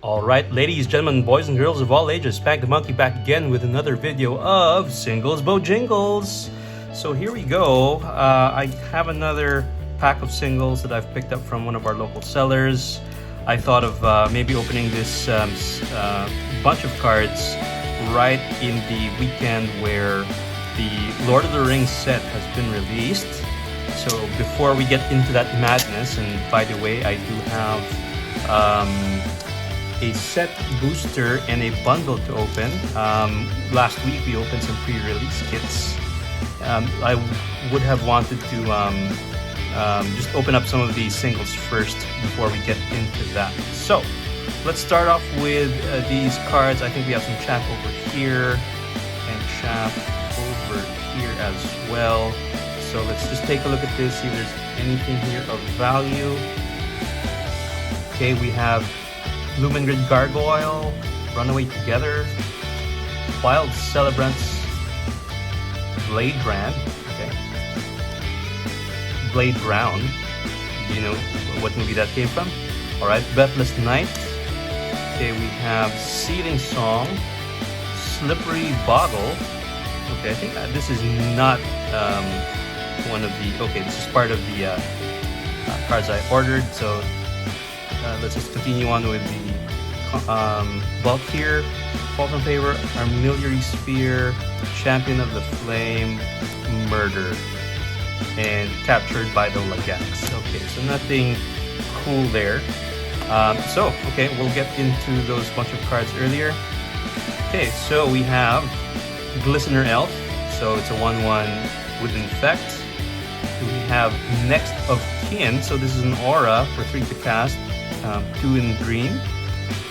Alright, ladies, gentlemen, boys and girls of all ages, Spank the Monkey back again with another video of Singles Bojingles. So here we go. I have another pack of singles that I've picked up from one of our local sellers. I thought of maybe opening this bunch of cards right in the weekend where the Lord of the Rings set has been released. So before we get into that madness, and by the way, I do have a set booster and a bundle to open. Last week we opened some pre-release kits. I would have wanted to just open up some of these singles first before we get into that. So let's start off with these cards. I think we have some Champ over here and Champ over here as well. So let's just take a look at this, see if there's anything here of value. Okay, we have Lumengrid Gargoyle, Runaway Together, Wild Celebrants, Blade Brand, okay, Blade Brown, do you know what movie that came from? Alright, Breathless Night, okay, we have Seething Song, Slippery Boggle, okay, I think this is not one of the, okay, this is part of the cards I ordered, so let's just continue on with the bulk here. Fall from Favor, Armillary Sphere, Champion of the Flame, Murder, and Captured by the Lagax. Okay, so nothing cool there. Okay, we'll get into those bunch of cards earlier. Okay, so we have Glistener Elf, so it's a 1/1 with Infect. We have Next of Kin, so this is an aura for 3 to cast, 2 in green.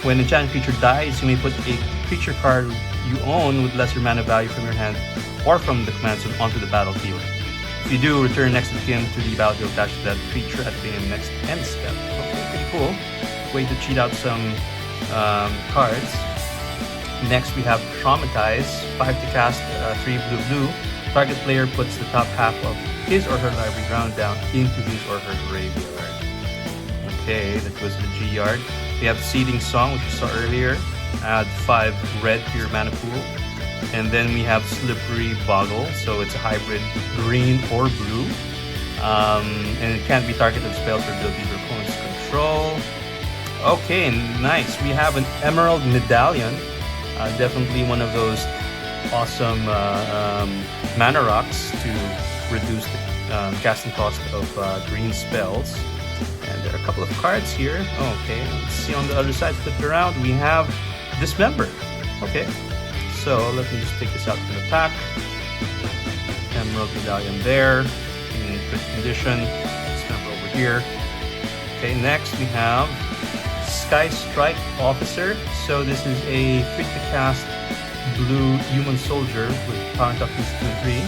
When a enchanted creature dies, you may put a creature card you own with lesser mana value from your hand or from the command zone onto the battlefield. If you do, return Next of Kin to the battlefield attached to that creature at the next end step. Okay, pretty cool. Way to cheat out some cards. Next, we have Traumatize, 5 to cast, 3 blue. Target player puts the top half of his or her library ground down into his or her graveyard. Okay, that goes to the G yard. We have Seething Song, which we saw earlier. Add 5 red to your mana pool. And then we have Slippery Boggle, so it's a hybrid green or blue. And it can't be targeted of spells or abilities your opponent's control. Okay, nice. We have an Emerald Medallion. Definitely one of those awesome mana rocks to reduce the casting cost of green spells. And there are a couple of cards here. Okay, let's see on the other side. Flip it around. We have Dismember. Okay, so let me just take this out from the pack. Emerald Medallion there in good condition. Dismember over here. Okay, next we have Sky Strike Officer. So this is a 3 to cast blue human soldier with power toughness 2 and 3.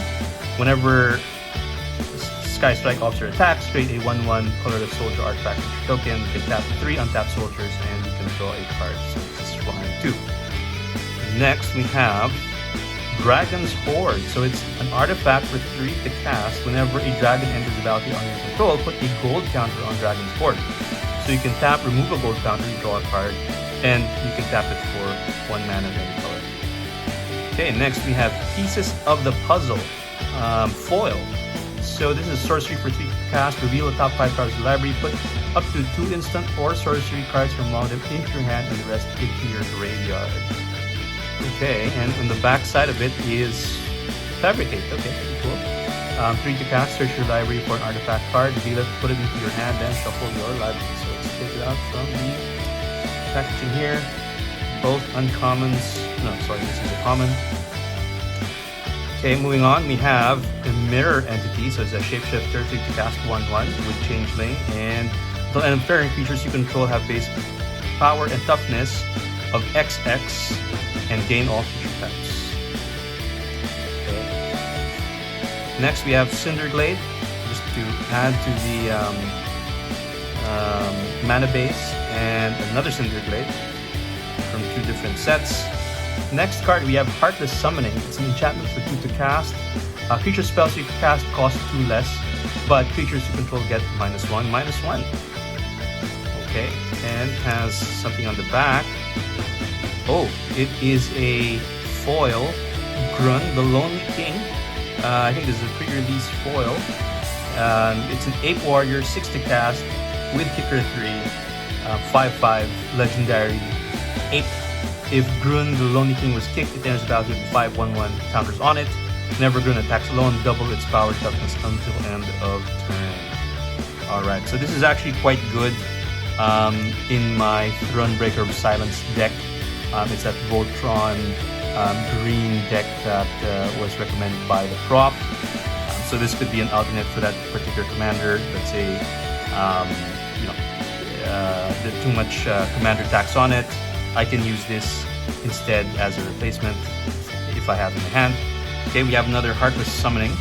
Whenever Sky Strike Officer attacks, create a 1/1 colorless soldier artifact token. You can tap 3 untapped soldiers and you can draw a card. So this is 1 and 2. Next we have Dragon's Horde. So it's an artifact for 3 to cast. Whenever a dragon enters the battlefield under your control, put a gold counter on Dragon's Horde. So you can tap, remove a gold counter, you draw a card, and you can tap it for 1 mana of any color. Okay, next we have Pieces of the Puzzle. Foil. So this is sorcery for 3 to cast. Reveal the top 5 cards of the library. Put up to 2 instant or sorcery cards from among them into your hand and the rest into your graveyard. Okay, and on the back side of it is Fabricate. Okay, pretty cool. 3 to cast. Search your library for an artifact card. Reveal it. Put it into your hand. Then shuffle your library. So let's take it out from the packaging here. Both uncommons. No, sorry, this is a common. Okay, moving on, we have a Mirror Entity, so it's a shapeshifter, 3 to cast 1/1 with Changeling, and the unpairing creatures you control have base power and toughness of XX and gain all creature types. Okay. Next, we have Cinderglade, just to add to the mana base, and another Cinderglade from 2 different sets. Next card, we have Heartless Summoning. It's an enchantment for 2 to cast. Creature spells you cast cost 2 less, but creatures you control get -1/-1. Okay, and it has something on the back. Oh, it is a foil Grun, the Lonely King. I think this is a pre-release foil. It's an Ape Warrior 60 cast with kicker 3, 5/5 legendary ape. If Grun, the Lonely King, was kicked, it enters the battlefield with 5/1/1 counters on it. Whenever Grun attacks alone, double its power toughness until end of turn. Alright, so this is actually quite good in my Thronebreaker of Silence deck. It's that Voltron green deck that was recommended by the prof. So this could be an alternate for that particular commander. Let's say there's too much commander tax on it. I can use this instead as a replacement if I have it in my hand. Okay, we have another Heartless Summoning.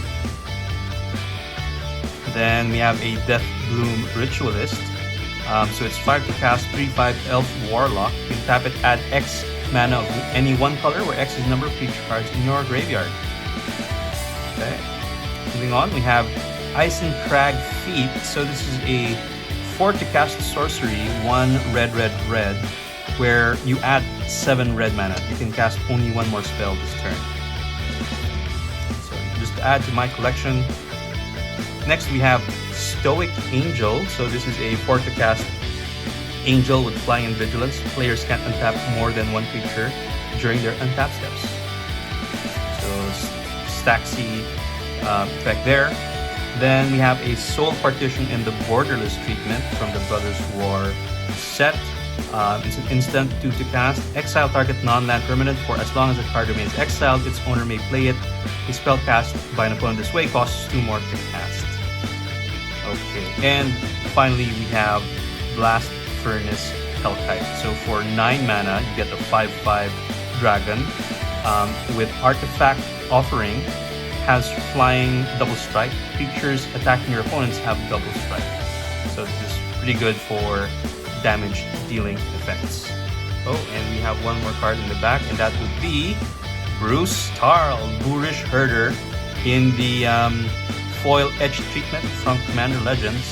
Then we have a Death Bloom Ritualist. So it's 5 to cast, 3/5 Elf Warlock. You can tap it, add X mana of any one color, where X is the number of creature cards in your graveyard. Okay. Moving on, we have Eisencrag Feet. So this is a 4 to cast sorcery, 1 red, where you add 7 red mana. You can cast only 1 more spell this turn. So just add to my collection. Next we have Stoic Angel. So this is a 4 to cast Angel with Flying and Vigilance. Players can't untap more than 1 creature during their untap steps. So Staxy effect there. Then we have a Soul Partition in the Borderless treatment from the Brothers War set. It's an instant 2 to cast. Exile target non-land permanent for as long as the card remains exiled. Its owner may play it. A spell cast by an opponent this way costs 2 more to cast. Okay, and finally we have Blast Furnace Hellkite. So for 9 mana, you get the 5/5 dragon with Artifact Offering. Has flying double strike. Creatures attacking your opponents have double strike. So this is pretty good for damage dealing effects. Oh, and we have one more card in the back, and that would be Bruce Tarl, Boorish Herder, in the foil edge treatment from Commander Legends.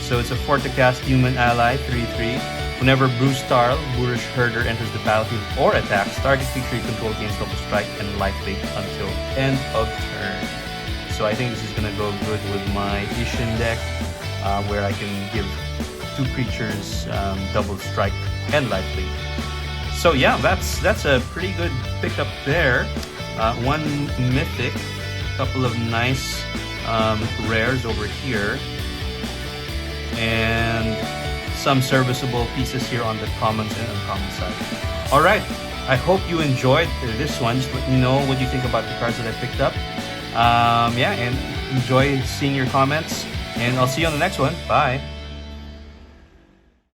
So it's a 4 to cast human ally, 3/3. Whenever Bruce Tarl, Boorish Herder, enters the battlefield or attacks, target creature you control gains double strike and lifelink until end of turn. So I think this is gonna go good with my Ishin deck, where I can give 2 creatures double strike and lifelink. So yeah, that's a pretty good pickup there. 1 mythic, couple of nice rares over here, and some serviceable pieces here on the commons and uncommon side. Alright, I hope you enjoyed this one. Just let me know what you think about the cards that I picked up. Yeah, and enjoy seeing your comments, and I'll see you on the next one. Bye.